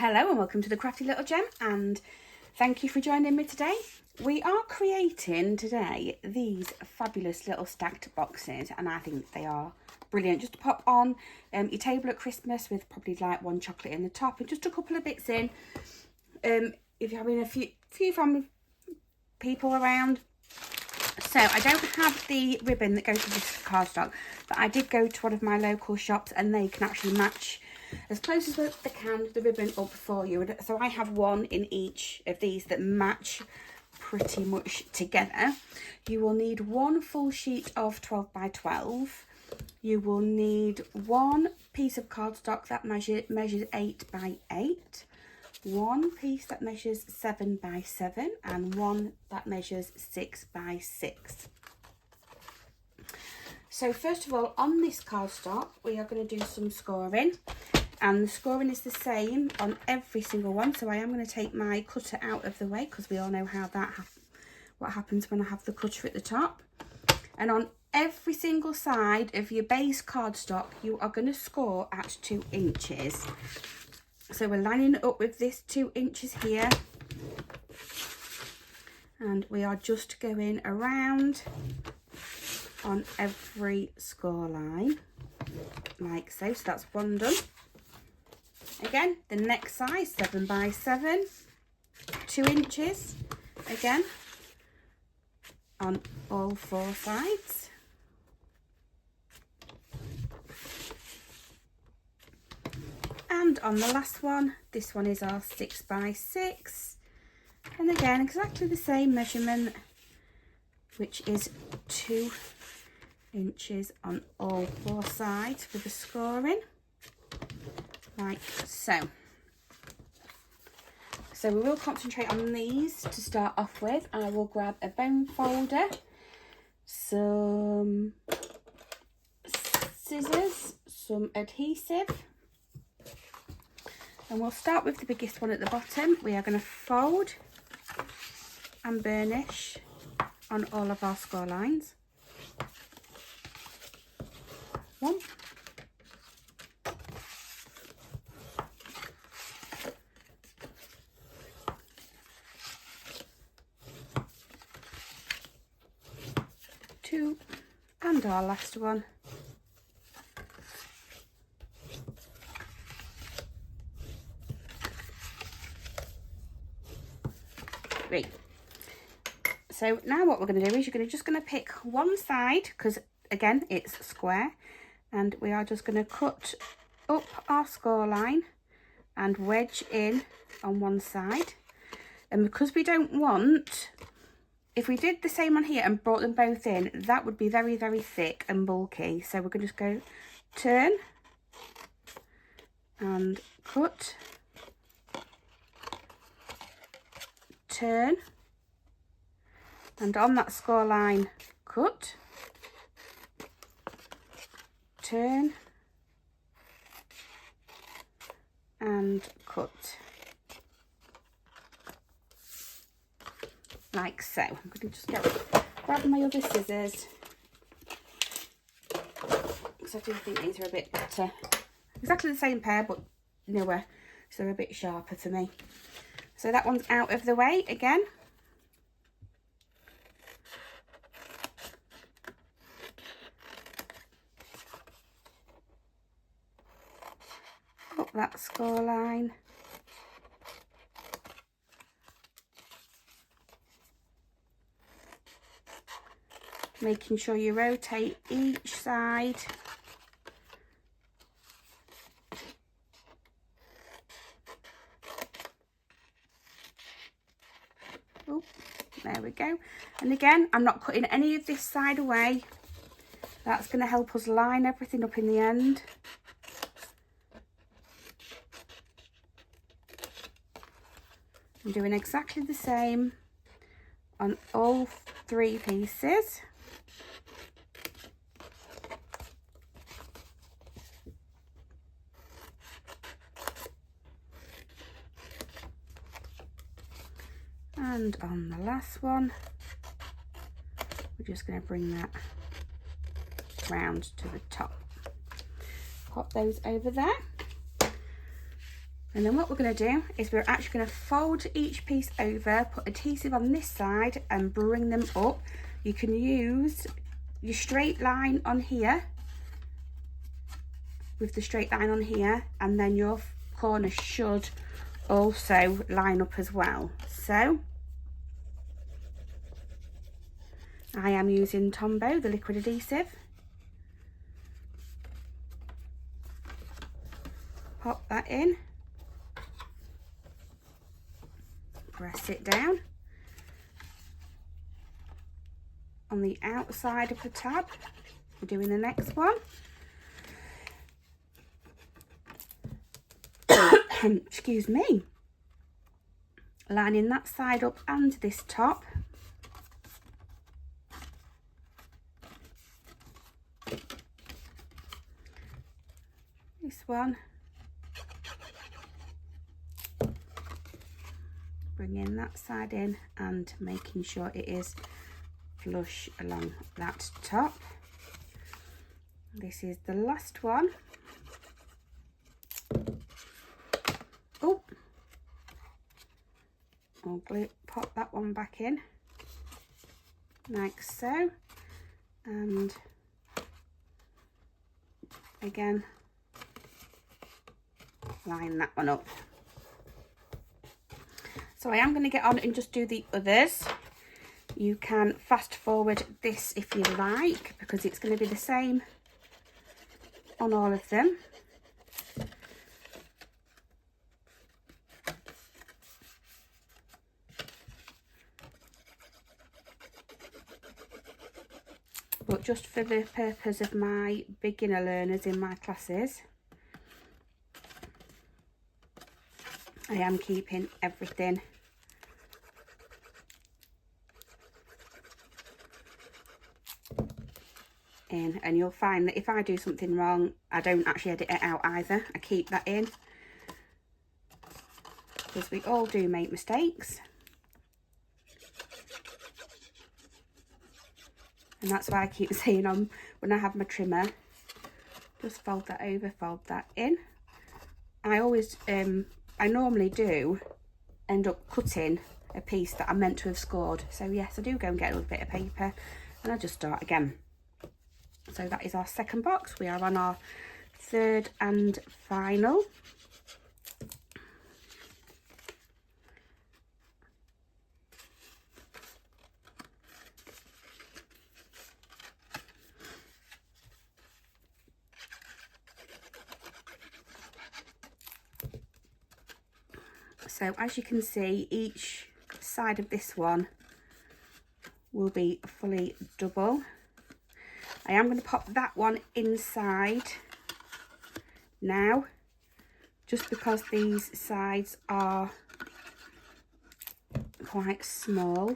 Hello and welcome to the Crafty Little Gem, and thank you for joining me today. We are creating today these fabulous little stacked boxes, and I think they are brilliant just to pop on your table at Christmas with probably like one chocolate in the top and just a couple of bits in. If you're having a few family people around. So I don't have the ribbon that goes with this cardstock, but I did go to one of my local shops and they can actually match as close as they can the ribbon up for you. So I have one in each of these that match pretty much together. You will need one full sheet of 12 by 12. You will need one piece of cardstock that measures 8 by 8. One piece that measures 7 by 7 and one that measures 6 by 6. So first of all, on this cardstock we are going to do some scoring, and the scoring is the same on every single one. So I am going to take my cutter out of the way because we all know how what happens when I have the cutter at the top. And on every single side of your base cardstock you are going to score at 2 inches. So we're lining it up with this 2 inches here, and we are just going around on every score line like so. So that's one done. Again, the next size, 7 by 7, 2 inches, again on all 4 sides. And on the last one, this one is our 6 by 6, and again exactly the same measurement, which is 2 inches on all 4 sides for the scoring, like so. So we will concentrate on these to start off with. I will grab a bone folder, some scissors, some adhesive, and we'll start with the biggest one at the bottom. We are going to fold and burnish on all of our score lines. 1, 2, and our last one. 3. So now what we're going to do is you're just going to pick one side, because again it's square, and we are just going to cut up our score line and wedge in on one side. And because we don't want, if we did the same on here and brought them both in, that would be very, very thick and bulky. So we're going to just go turn and cut, turn, and on that score line cut, turn and cut, like so. I'm going to just grab my other scissors because I do think these are a bit exactly the same pair but newer, so they're a bit sharper for me. So that one's out of the way again. Up that score line. Making sure you rotate each side. Oh, there we go. And again, I'm not cutting any of this side away. That's going to help us line everything up in the end. I'm doing exactly the same on all 3 pieces. And on the last one, we're just going to bring that round to the top. Pop those over there. And then what we're going to do is we're actually going to fold each piece over, put adhesive on this side and bring them up. You can use your straight line on here with the straight line on here, and then your corner should also line up as well. So I am using Tombow, the liquid adhesive. Pop that in. Press it down on the outside of the tab. We're doing the next one. Excuse me. Lining that side up and this top. This one. Bringing that side in and making sure it is flush along that top. This is the last one. Oh, I'll pop that one back in like so, and again line that one up. So I am going to get on and just do the others. You can fast forward this if you like, because it's going to be the same on all of them. But just for the purpose of my beginner learners in my classes, I am keeping everything in, and you'll find that if I do something wrong, I don't actually edit it out either. I keep that in, because we all do make mistakes, and that's why I keep saying when I have my trimmer, just fold that over, fold that in. I normally do end up cutting a piece that I meant to have scored. So yes, I do go and get a little bit of paper and I just start again. So that is our second box. We are on our third and final. So as you can see, each side of this one will be fully double. I am going to pop that one inside now, just because these sides are quite small.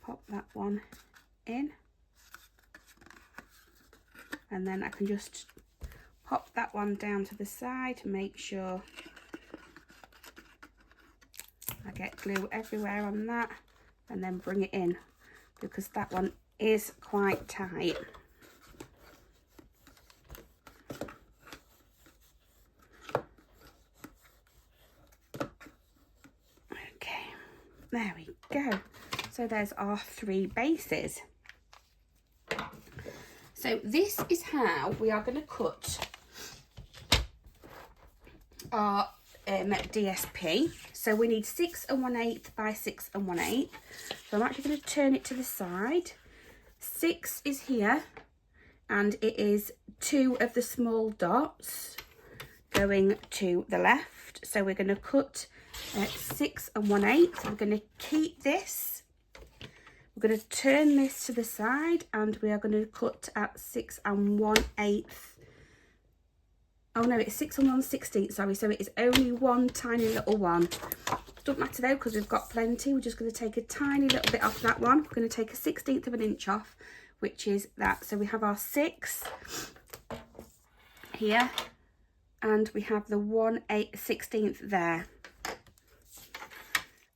Pop that one in, and then I can just pop that one down to the side, make sure I get glue everywhere on that, and then bring it in, because that one is quite tight. Okay, there we go. So there's our three bases. So this is how we are going to cut our DSP. So we need 6 1/8 by 6 1/8. So I'm actually going to turn it to the side. 6 is here, and it is 2 of the small dots going to the left. So we're going to cut 6 1/8. We're going to keep this. We're going to turn this to the side, and we are going to cut at 6 1/8. Oh no, it's 6 1/16, sorry, so it is only one tiny little one. Doesn't matter though, because we've got plenty. We're just going to take a tiny little bit off that one. We're going to take a 1/16 of an inch off, which is that. So we have our 6 here, and we have the 1/16 there.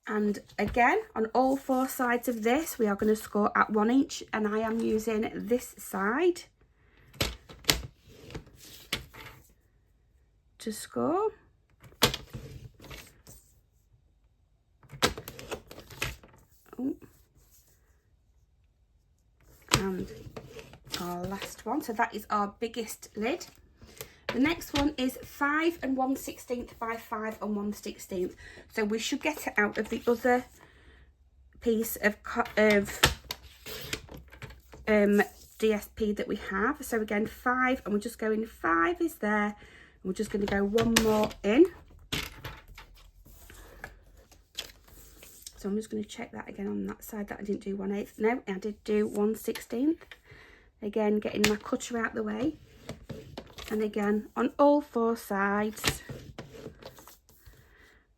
And again, on all 4 sides of this, we are going to score at 1 inch, and I am using this side to score. Oh. And our last one, so that is our biggest lid. The next one is 5 1/16 by 5 1/16, so we should get it out of the other piece of DSP that we have. So again, 5, and we're just going 5 is there, and we're just going to go one more in. So I'm just going to check that again on that side that I didn't do 1/8. No, I did do 1/16. Again, getting my cutter out the way. And again, on all 4 sides,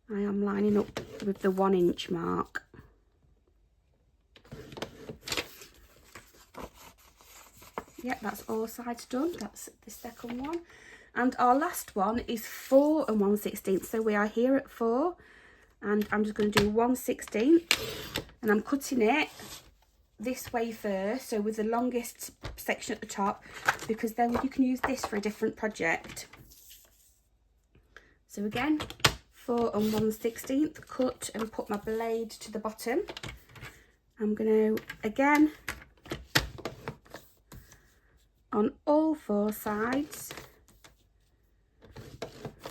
I am lining up with the 1 inch mark. Yep, that's all sides done. That's the second one. And our last one is 4 1/16. So we are here at 4. And I'm just going to do 1/16. And I'm cutting it this way first, so with the longest section at the top, because then you can use this for a different project. So again, 4 1/16, cut and put my blade to the bottom. I'm going to again on all 4 sides,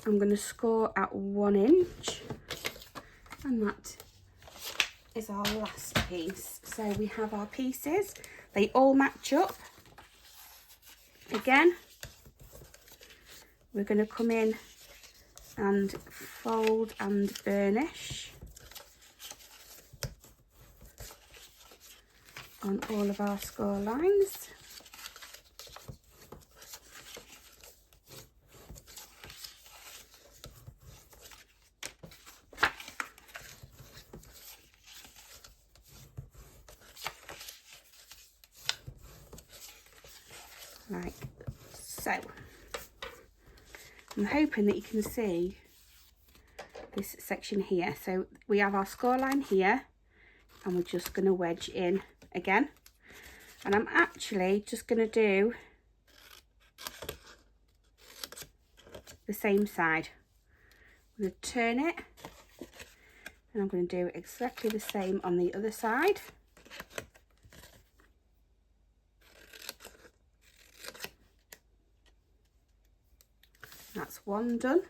I'm going to score at 1 inch, and that is our last piece. So we have our pieces, they all match up. Again, we're going to come in and fold and burnish on all of our score lines. Like so. I'm hoping that you can see this section here. So we have our score line here, and we're just going to wedge in again. And I'm actually just going to do the same side. I'm going to turn it, and I'm going to do exactly the same on the other side. That's one done.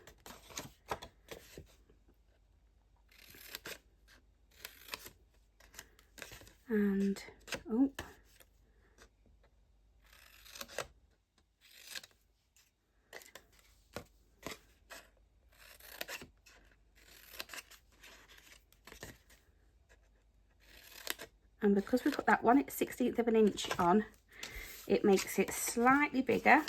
And oh, and because we put that 1/16 of an inch on, it makes it slightly bigger.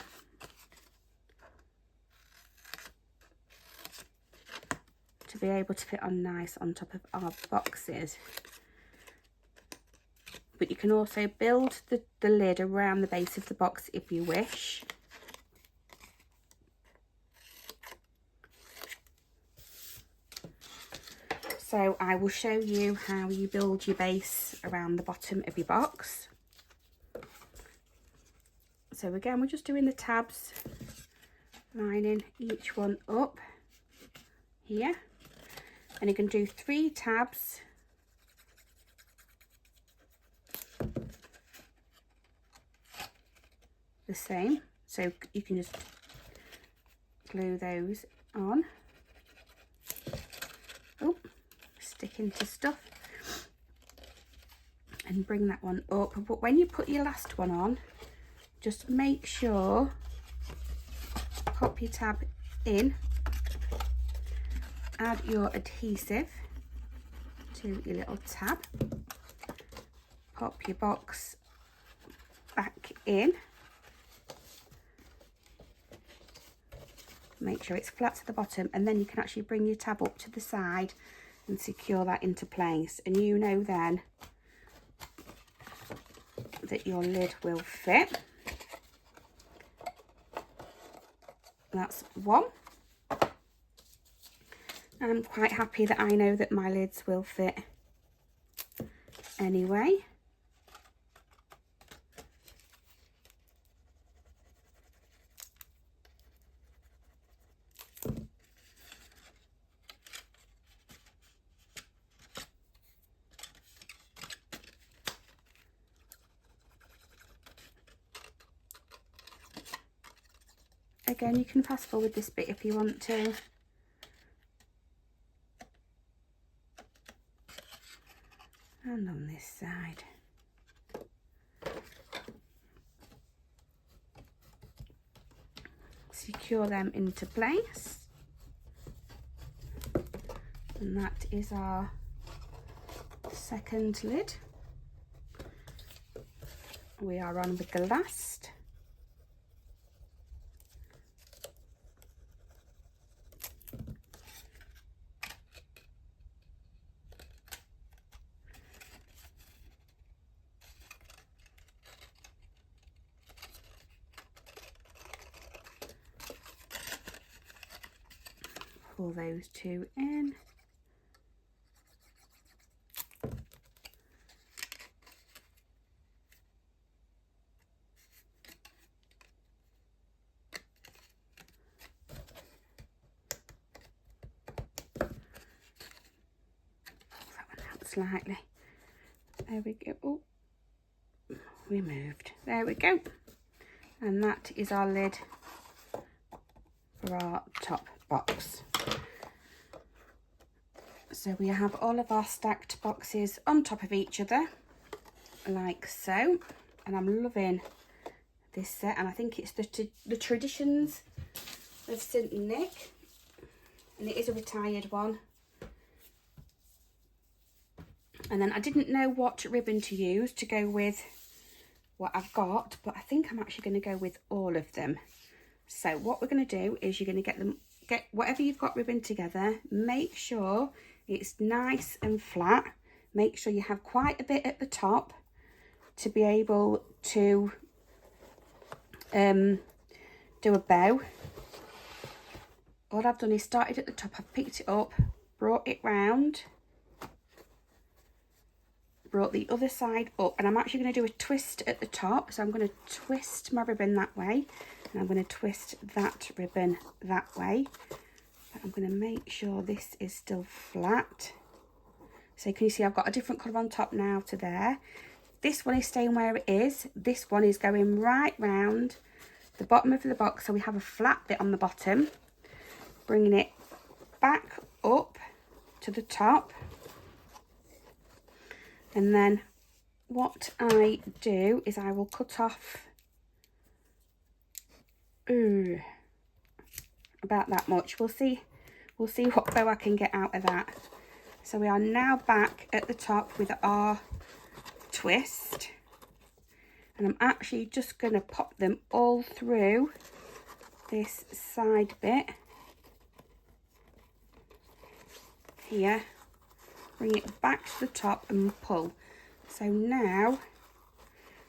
To be able to fit on nice on top of our boxes. But you can also build the lid around the base of the box if you wish. So I will show you how you build your base around the bottom of your box. So again, we're just doing the tabs, lining each one up here. And you can do 3 tabs the same, so you can just glue those on. Oh, stick into stuff, and bring that one up. But when you put your last one on, just make sure, pop your tab in, add your adhesive to your little tab, pop your box back in, make sure it's flat to the bottom, and then you can actually bring your tab up to the side and secure that into place, and you know then that your lid will fit. That's one. I'm quite happy that I know that my lids will fit anyway. again, you can fast forward this bit if you want to. And on this side. Secure them into place. And that is our second lid. We are on with the last. Pull those two in. Slightly. There we go. Oh, we moved. There we go. And that is our lid for our top box. So we have all of our stacked boxes on top of each other, like so. And I'm loving this set, and I think it's the Traditions of St Nick, and it is a retired one. And then I didn't know what ribbon to use to go with what I've got, but I think I'm actually going to go with all of them. So what we're going to do is you're going to get whatever you've got ribbon together, make sure it's nice and flat, make sure you have quite a bit at the top to be able to do a bow. All I've done is started at the top, I've picked it up, brought it round, brought the other side up, and I'm actually going to do a twist at the top. So I'm going to twist my ribbon that way, and I'm going to twist that ribbon that way. But I'm going to make sure this is still flat. So can you see I've got a different colour on top now to there. This one is staying where it is. This one is going right round the bottom of the box, so we have a flat bit on the bottom, bringing it back up to the top. And then what I do is I will cut off about that much. We'll see what bow I can get out of that. So we are now back at the top with our twist, and I'm actually just going to pop them all through this side bit here. Bring it back to the top and pull. So now,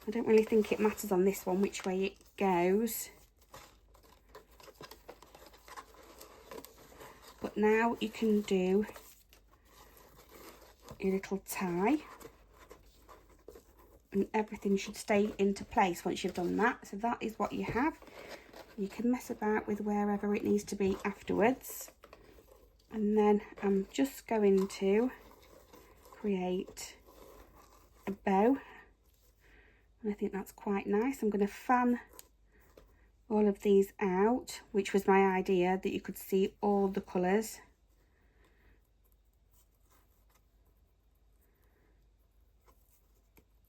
I don't really think it matters on this one which way it goes. But now you can do a little tie. And everything should stay into place once you've done that. So that is what you have. You can mess about with wherever it needs to be afterwards. And then I'm just going to create a bow, and I think that's quite nice. I'm going to fan all of these out, which was my idea, that you could see all the colours.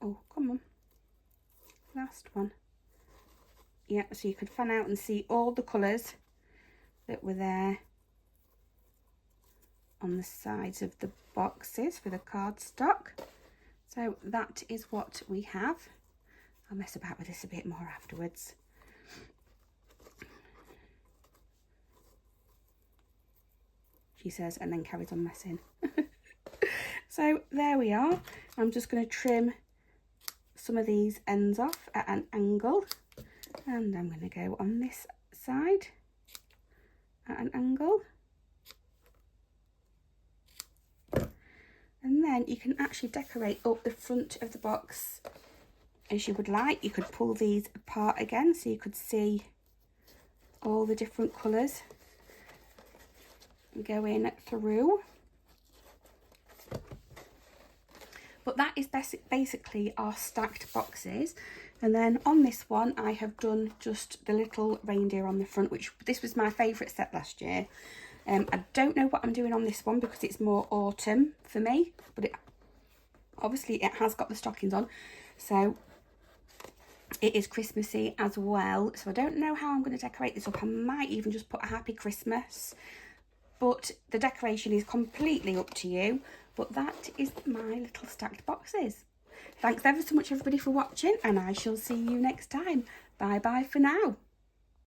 Oh, come on, last one. Yeah, so you could fan out and see all the colours that were there on the sides of the boxes for the cardstock. So that is what we have. I'll mess about with this a bit more afterwards. She says, and then carries on messing. So there we are. I'm just going to trim some of these ends off at an angle, and I'm going to go on this side at an angle. And then you can actually decorate up the front of the box as you would like. You could pull these apart again so you could see all the different colours going through. But that is basically our stacked boxes. And then on this one, I have done just the little reindeer on the front, which this was my favourite set last year. I don't know what I'm doing on this one because it's more autumn for me, but obviously it has got the stockings on, so it is Christmassy as well. So I don't know how I'm going to decorate this up. I might even just put a happy Christmas, but the decoration is completely up to you. But that is my little stacked boxes. Thanks ever so much everybody for watching, and I shall see you next time. Bye bye for now.